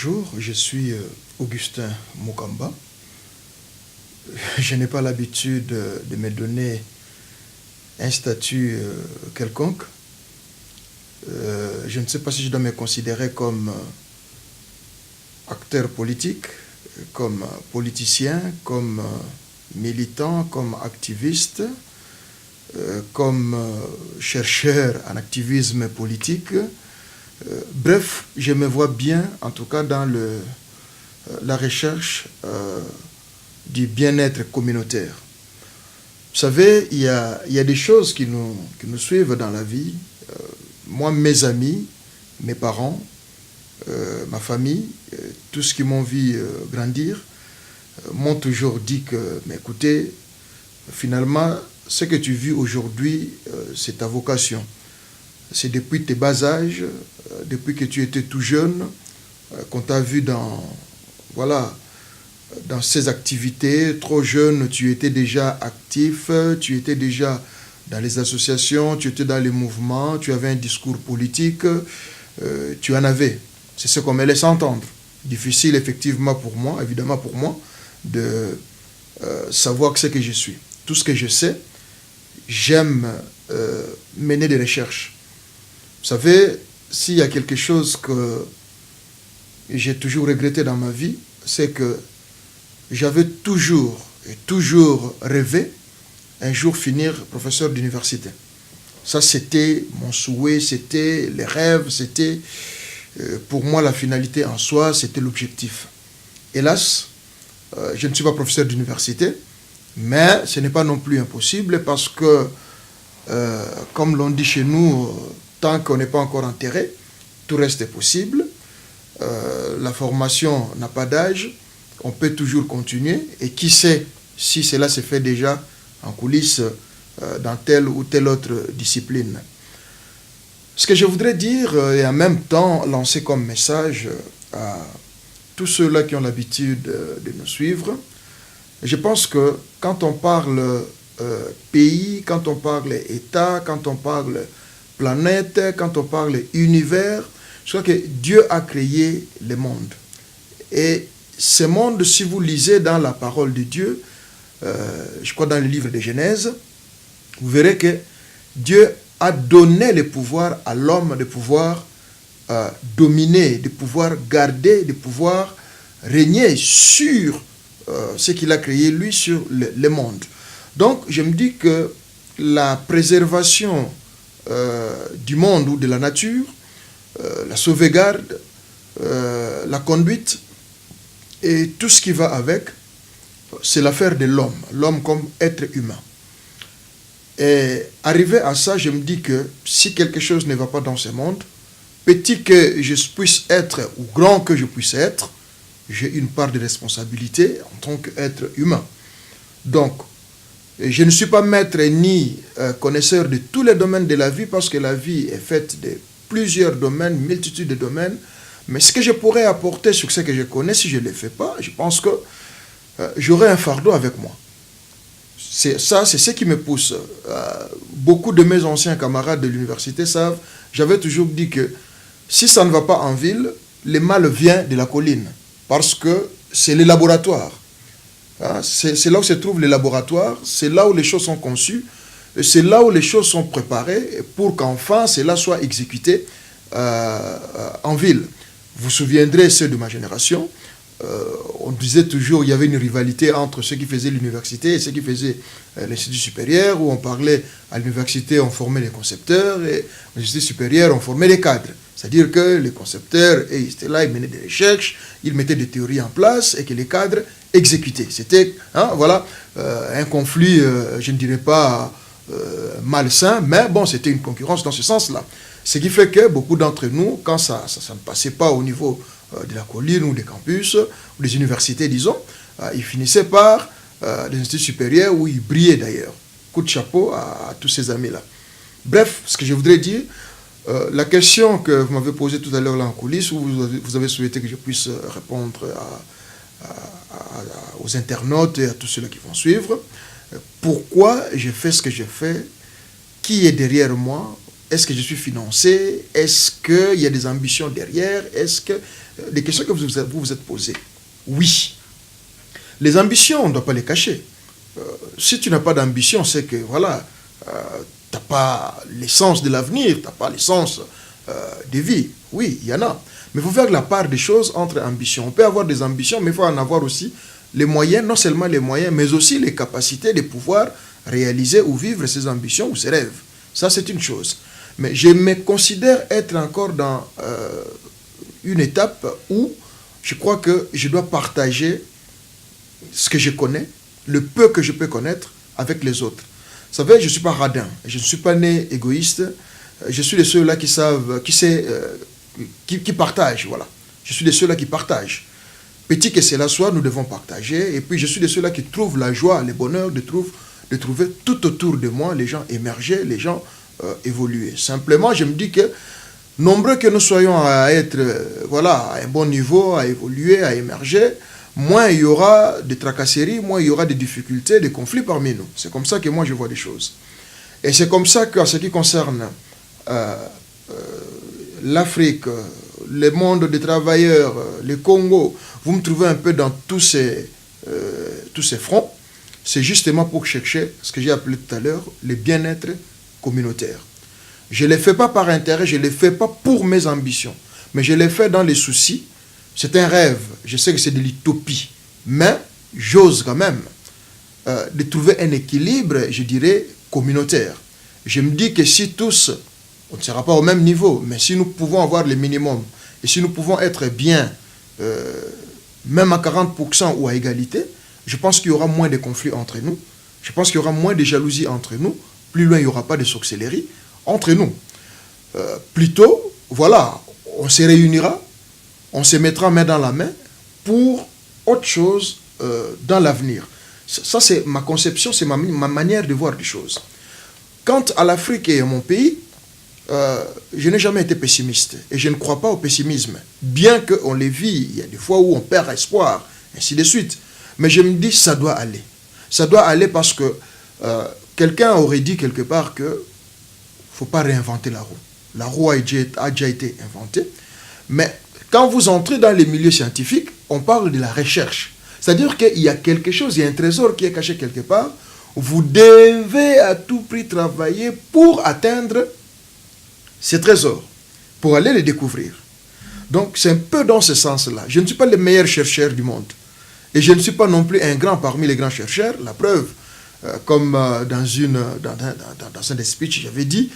Bonjour, je suis Augustin Mukamba. Je n'ai pas l'habitude de me donner un statut quelconque. Je ne sais pas si je dois me considérer comme acteur politique, comme politicien, comme militant, comme activiste, comme chercheur en activisme politique. Bref, je me vois bien, en tout cas, dans la recherche du bien-être communautaire. Vous savez, il y a des choses qui nous suivent dans la vie. Moi, mes amis, mes parents, ma famille, tous ceux qui m'ont vu grandir, m'ont toujours dit que, mais écoutez, finalement, ce que tu vis aujourd'hui, c'est ta vocation. C'est depuis tes bas âges, depuis que tu étais tout jeune, qu'on t'a vu dans ces activités. Trop jeune, tu étais déjà actif, tu étais déjà dans les associations, tu étais dans les mouvements, tu avais un discours politique, tu en avais. C'est ce qu'on me laisse entendre. Difficile, effectivement, pour moi, évidemment pour moi, de savoir ce que je suis. Tout ce que je sais, j'aime mener des recherches. Vous savez, s'il y a quelque chose que j'ai toujours regretté dans ma vie, c'est que j'avais toujours rêvé un jour finir professeur d'université. Ça, c'était mon souhait, c'était les rêves, c'était pour moi la finalité en soi, c'était l'objectif. Hélas, je ne suis pas professeur d'université, mais ce n'est pas non plus impossible parce que, comme l'on dit chez nous, tant qu'on n'est pas encore enterré, tout reste possible. La formation n'a pas d'âge, on peut toujours continuer. Et qui sait si cela se fait déjà en coulisses dans telle ou telle autre discipline. Ce que je voudrais dire et en même temps lancer comme message à tous ceux-là qui ont l'habitude de nous suivre, je pense que quand on parle pays, quand on parle État, quand on parle planète, quand on parle univers, je crois que Dieu a créé le monde. Et ce monde, si vous lisez dans la parole de Dieu, je crois dans le livre de Genèse, vous verrez que Dieu a donné le pouvoir à l'homme de pouvoir dominer, de pouvoir garder, de pouvoir régner sur ce qu'il a créé, lui, sur le monde. Donc, je me dis que la préservation du monde ou de la nature, la sauvegarde, la conduite et tout ce qui va avec, c'est l'affaire de l'homme, l'homme comme être humain. Et arrivé à ça, je me dis que si quelque chose ne va pas dans ce monde, petit que je puisse être ou grand que je puisse être, j'ai une part de responsabilité en tant qu'être humain. Donc, je ne suis pas maître ni connaisseur de tous les domaines de la vie parce que la vie est faite de plusieurs domaines, multitude de domaines. Mais ce que je pourrais apporter sur ce que je connais, si je ne le fais pas, je pense que j'aurai un fardeau avec moi. C'est ce qui me pousse. Beaucoup de mes anciens camarades de l'université savent, j'avais toujours dit que si ça ne va pas en ville, le mal vient de la colline. Parce que c'est le laboratoire. C'est là où se trouve les laboratoires, c'est là où les choses sont conçues, c'est là où les choses sont préparées pour qu'enfin cela soit exécuté en ville. Vous vous souviendrez, ceux de ma génération, on disait toujours qu'il y avait une rivalité entre ceux qui faisaient l'université et ceux qui faisaient l'institut supérieur, où on parlait à l'université, on formait les concepteurs, et à l'institut supérieur, on formait les cadres. C'est-à-dire que les concepteurs, ils étaient là, ils menaient des recherches, ils mettaient des théories en place et que les cadres exécutaient. C'était un conflit, je ne dirais pas malsain, mais bon, c'était une concurrence dans ce sens-là. Ce qui fait que beaucoup d'entre nous, quand ça ne passait pas au niveau de la colline ou des campus, ou des universités, disons, ils finissaient par les instituts supérieurs où ils brillaient d'ailleurs. Coup de chapeau à tous ces amis-là. Bref, ce que je voudrais dire, la question que vous m'avez posée tout à l'heure là en coulisses, où vous avez souhaité que je puisse répondre aux internautes et à tous ceux-là qui vont suivre, pourquoi je fais ce que je fais, qui est derrière moi, est-ce que je suis financé, est-ce qu'il y a des ambitions derrière, est-ce que les questions que vous êtes posées. Oui. Les ambitions, on ne doit pas les cacher. Si tu n'as pas d'ambition, c'est que, voilà, tu n'as pas l'essence de l'avenir, tu n'as pas l'essence de vie. Oui, il y en a. Mais il faut faire la part des choses entre ambitions. On peut avoir des ambitions, mais il faut en avoir aussi les moyens, non seulement les moyens, mais aussi les capacités de pouvoir réaliser ou vivre ses ambitions ou ses rêves. Ça, c'est une chose. Mais je me considère être encore dans une étape où je crois que je dois partager ce que je connais, le peu que je peux connaître avec les autres. Vous savez, je ne suis pas radin, je ne suis pas né égoïste, je suis de ceux-là qui savent, qui partagent, voilà. Je suis de ceux-là qui partagent. Petit que cela soit, nous devons partager. Et puis je suis de ceux-là qui trouvent la joie, le bonheur de trouver tout autour de moi les gens émerger, les gens évoluer. Simplement, je me dis que nombreux que nous soyons à être voilà, à un bon niveau, à évoluer, à émerger, moins il y aura de tracasseries, moins il y aura de difficultés, de conflits parmi nous. C'est comme ça que moi je vois les choses. Et c'est comme ça qu'en ce qui concerne l'Afrique, le monde des travailleurs, le Congo, vous me trouvez un peu dans tous ces fronts. C'est justement pour chercher ce que j'ai appelé tout à l'heure le bien-être communautaire. Je ne le fais pas par intérêt, je ne le fais pas pour mes ambitions, mais je le fais dans les soucis. C'est un rêve, je sais que c'est de l'utopie, mais j'ose quand même de trouver un équilibre, je dirais, communautaire. Je me dis que si tous, on ne sera pas au même niveau, mais si nous pouvons avoir le minimum, et si nous pouvons être bien, même à 40% ou à égalité, je pense qu'il y aura moins de conflits entre nous, je pense qu'il y aura moins de jalousie entre nous, plus loin il n'y aura pas de sorcellerie entre nous. Plutôt, voilà, on se réunira, on se mettra main dans la main pour autre chose dans l'avenir. Ça, c'est ma conception, c'est ma manière de voir les choses. Quant à l'Afrique et à mon pays, je n'ai jamais été pessimiste et je ne crois pas au pessimisme. Bien qu'on les vit, il y a des fois où on perd espoir, ainsi de suite. Mais je me dis, ça doit aller. Ça doit aller parce que quelqu'un aurait dit quelque part que il ne faut pas réinventer la roue. La roue a déjà été inventée. Mais quand vous entrez dans les milieux scientifiques, on parle de la recherche. C'est-à-dire qu'il y a quelque chose, il y a un trésor qui est caché quelque part. Vous devez à tout prix travailler pour atteindre ces trésors, pour aller les découvrir. Donc c'est un peu dans ce sens-là. Je ne suis pas le meilleur chercheur du monde. Et je ne suis pas non plus un grand parmi les grands chercheurs. La preuve, comme dans un des speeches, j'avais dit,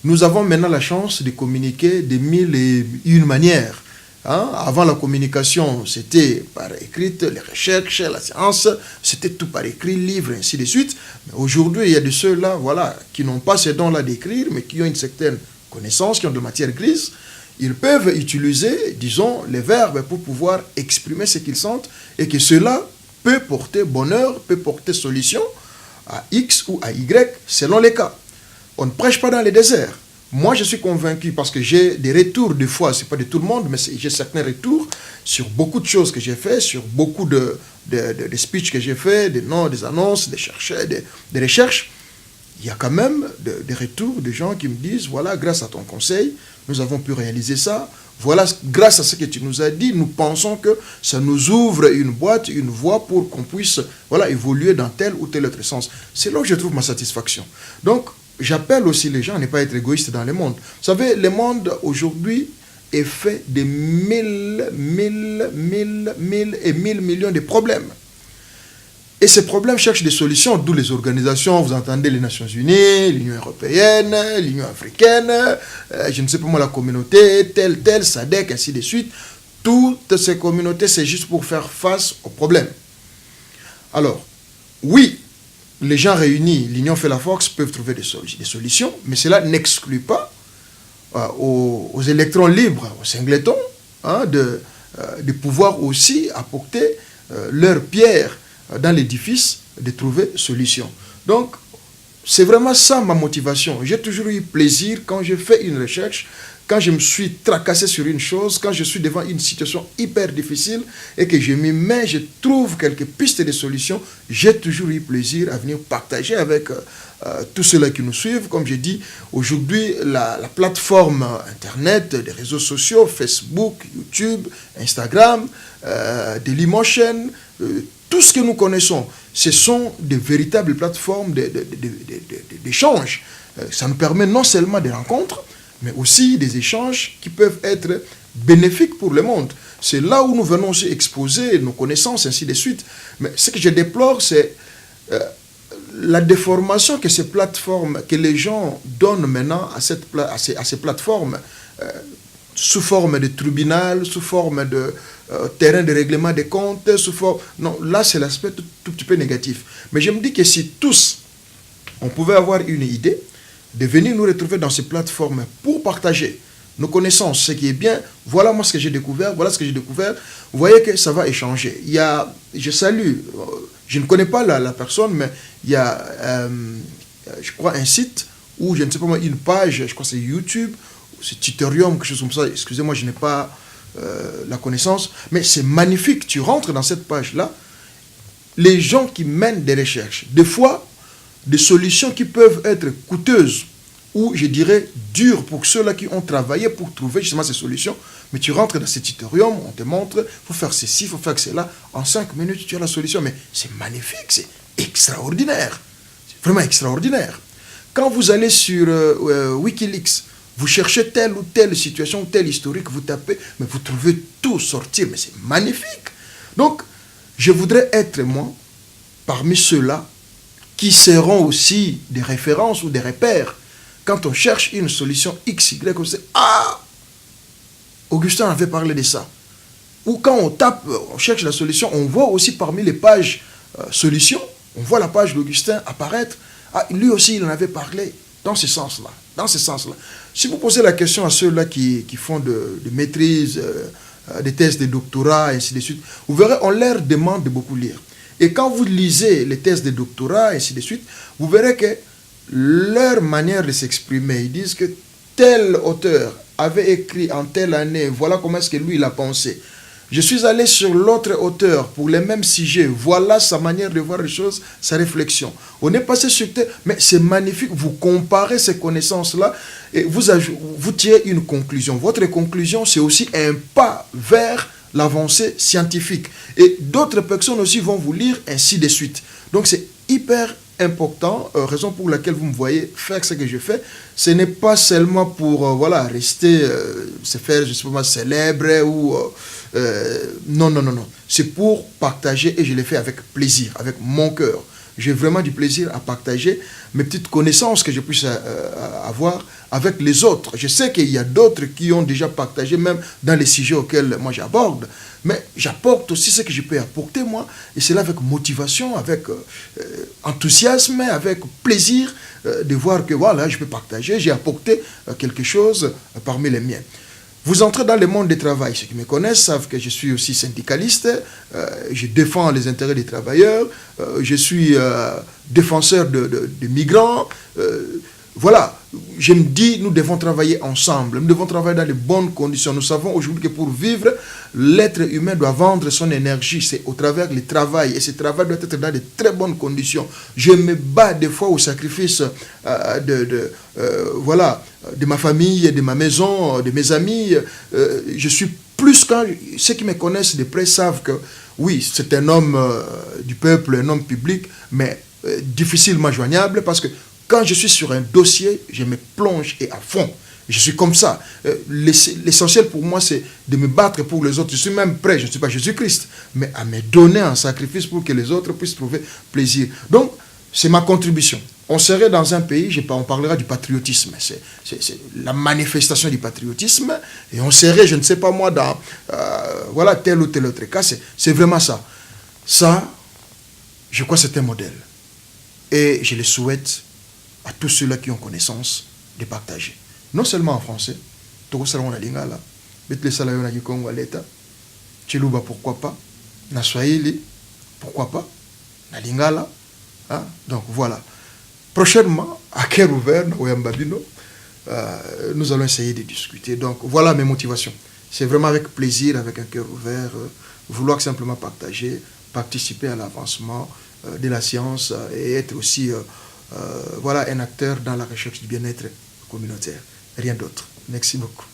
nous avons maintenant la chance de communiquer de 1001 manières. Hein? Avant la communication, c'était par écrit, les recherches, la science, c'était tout par écrit, livre, ainsi de suite. Mais aujourd'hui, il y a de ceux-là, voilà, qui n'ont pas ce don-là d'écrire, mais qui ont une certaine connaissance, qui ont de matière grise. Ils peuvent utiliser, disons, les verbes pour pouvoir exprimer ce qu'ils sentent et que cela peut porter bonheur, peut porter solution à X ou à Y selon les cas. On ne prêche pas dans les déserts. Moi, je suis convaincu parce que j'ai des retours, des fois, ce n'est pas de tout le monde, mais j'ai certains retours sur beaucoup de choses que j'ai fait, sur beaucoup de speeches que j'ai fait, des noms, des annonces, des recherches. Il y a quand même des retours de gens qui me disent, voilà, grâce à ton conseil, nous avons pu réaliser ça. Voilà, grâce à ce que tu nous as dit, nous pensons que ça nous ouvre une boîte, une voie pour qu'on puisse, voilà, évoluer dans tel ou tel autre sens. C'est là où je trouve ma satisfaction. Donc, j'appelle aussi les gens à ne pas être égoïstes dans le monde. Vous savez, le monde aujourd'hui est fait de mille millions de problèmes. Et ces problèmes cherchent des solutions, d'où les organisations, vous entendez les Nations Unies, l'Union Européenne, l'Union Africaine, je ne sais pas moi, la communauté, telle, SADC, ainsi de suite. Toutes ces communautés, c'est juste pour faire face aux problèmes. Alors, oui, les gens réunis, l'Union fait la force, peuvent trouver des solutions, mais cela n'exclut pas aux électrons libres, aux singletons, hein, de pouvoir aussi apporter leur pierre dans l'édifice, de trouver solution. Donc, c'est vraiment ça ma motivation. J'ai toujours eu plaisir quand je fais une recherche, quand je me suis tracassé sur une chose, quand je suis devant une situation hyper difficile et que je m'y mets, je trouve quelques pistes de solutions, j'ai toujours eu plaisir à venir partager avec tous ceux-là qui nous suivent. Comme j'ai dit, aujourd'hui, la plateforme Internet, les réseaux sociaux, Facebook, YouTube, Instagram, Dailymotion, tout ce que nous connaissons, ce sont des véritables plateformes d'échange. Ça nous permet non seulement des rencontres, mais aussi des échanges qui peuvent être bénéfiques pour le monde. C'est là où nous venons aussi exposer nos connaissances, ainsi de suite. Mais ce que je déplore, c'est la déformation que ces plateformes, que les gens donnent maintenant à ces plateformes, sous forme de tribunal, sous forme de terrain de règlement des comptes, sous forme... Non, là, c'est l'aspect tout petit peu négatif. Mais je me dis que si tous, on pouvait avoir une idée de venir nous retrouver dans ces plateformes pour partager nos connaissances, ce qui est bien, voilà moi ce que j'ai découvert, voilà ce que j'ai découvert, vous voyez que ça va échanger. Il y a, je salue, je ne connais pas la personne, mais il y a, je crois, un site où, je ne sais pas moi, une page, je crois que c'est YouTube, c'est Tutorium, quelque chose comme ça, excusez-moi, je n'ai pas la connaissance, mais c'est magnifique, tu rentres dans cette page-là, les gens qui mènent des recherches, des fois, des solutions qui peuvent être coûteuses, ou je dirais dures pour ceux-là qui ont travaillé pour trouver justement ces solutions, mais tu rentres dans ce tutorium, on te montre, il faut faire ceci, il faut faire cela, en 5 minutes tu as la solution, mais c'est magnifique, c'est extraordinaire, c'est vraiment extraordinaire. Quand vous allez sur Wikileaks, vous cherchez telle ou telle situation, tel historique, vous tapez, mais vous trouvez tout sortir, mais c'est magnifique. Donc, je voudrais être, moi, parmi ceux-là qui seront aussi des références ou des repères. Quand on cherche une solution X, Y, on sait, ah, Augustin avait parlé de ça. Ou quand on tape, on cherche la solution, on voit aussi parmi les pages solutions, on voit la page d'Augustin apparaître. Ah, lui aussi, il en avait parlé dans ce sens-là. Dans ce sens-là. Si vous posez la question à ceux-là qui font de maîtrise, des thèses de doctorat, et ainsi de suite, vous verrez, on leur demande de beaucoup lire. Et quand vous lisez les thèses de doctorat, et ainsi de suite, vous verrez que leur manière de s'exprimer, ils disent que tel auteur avait écrit en telle année, voilà comment est-ce que lui il a pensé. Je suis allé sur l'autre auteur pour les mêmes sujets, voilà sa manière de voir les choses, sa réflexion. On est passé sur tel, mais c'est magnifique, vous comparez ces connaissances-là et vous tirez une conclusion. Votre conclusion, c'est aussi un pas vers l'avancée scientifique. Et d'autres personnes aussi vont vous lire, ainsi de suite. Donc c'est hyper important, raison pour laquelle vous me voyez faire ce que je fais. Ce n'est pas seulement pour voilà, rester, se faire, je sais pas, célèbre ou... non. C'est pour partager et je le fais avec plaisir, avec mon cœur. J'ai vraiment du plaisir à partager mes petites connaissances que je puisse avoir avec les autres. Je sais qu'il y a d'autres qui ont déjà partagé, même dans les sujets auxquels moi j'aborde, mais j'apporte aussi ce que je peux apporter moi, et c'est là avec motivation, avec enthousiasme, avec plaisir de voir que voilà, je peux partager, j'ai apporté quelque chose parmi les miens. Vous entrez dans le monde du travail. Ceux qui me connaissent savent que je suis aussi syndicaliste. Je défends les intérêts des travailleurs. Je suis défenseur des migrants. Voilà. Je me dis, nous devons travailler ensemble. Nous devons travailler dans les bonnes conditions. Nous savons aujourd'hui que pour vivre, l'être humain doit vendre son énergie. C'est au travers du travail. Et ce travail doit être dans de très bonnes conditions. Je me bats des fois au sacrifice voilà, de ma famille, de ma maison, de mes amis. Je suis plus quand... Ceux qui me connaissent de près savent que, oui, c'est un homme du peuple, un homme public, mais difficilement joignable parce que quand je suis sur un dossier, je me plonge et à fond. Je suis comme ça. L'essentiel pour moi, c'est de me battre pour les autres. Je suis même prêt, je ne suis pas Jésus-Christ, mais à me donner un sacrifice pour que les autres puissent trouver plaisir. Donc, c'est ma contribution. On serait dans un pays, on parlera du patriotisme. C'est la manifestation du patriotisme. Et on serait, je ne sais pas moi, dans voilà, tel ou tel autre cas. C'est vraiment ça. Ça, je crois que c'est un modèle. Et je le souhaite à tous ceux-là qui ont connaissance de partager. Non seulement en français, Togo Salon na Lingala, Betle Salayo na Kikongo l'État, Chiluba pourquoi pas, na Swahili, pourquoi pas, na Lingala. Hein? Donc voilà. Prochainement, à cœur ouvert, nous allons essayer de discuter. Donc voilà mes motivations. C'est vraiment avec plaisir, avec un cœur ouvert, vouloir simplement partager, participer à l'avancement de la science et être aussi voilà, un acteur dans la recherche du bien-être communautaire. Rien d'autre. Merci beaucoup.